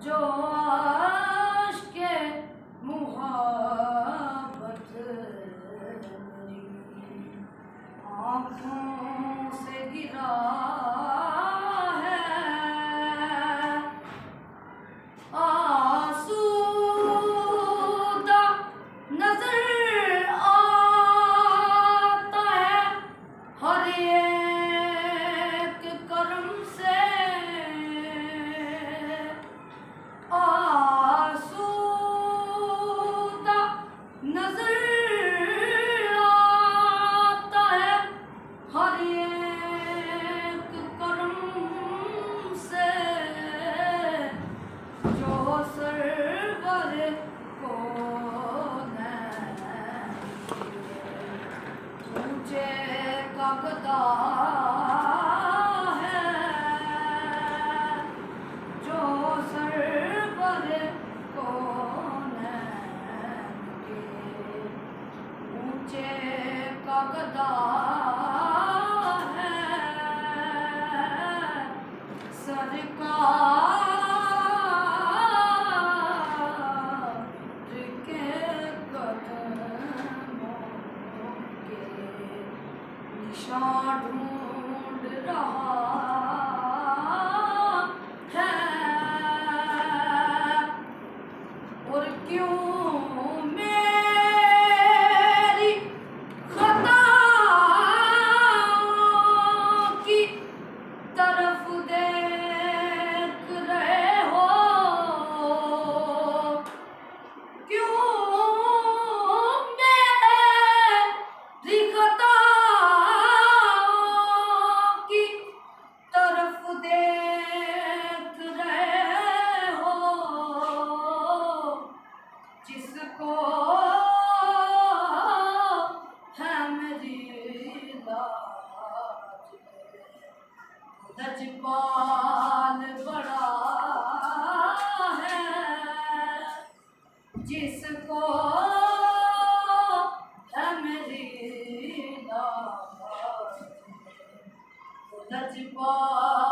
जो आशिक़े मुहब्बत मेरी आँखों से गिरा है, आसूदा नज़र आता है हर एक कर्म से, आसूदा नज़र आता है हर एक कर्म से, जो सरवर को ऊंचे का गदा है, जो सरवर को ऊंचे का गदा है, सरकार के कदमों के निशान ढूंढ रहा है। और क्यों मेरी खताओं की तरफ देख रहे हो, क्यों मेरी खताओं की तरफ देख रहे हो, जिसको है मेरी लाज लजपाल बड़ा है, जिसको है मेरी लाज लजपाल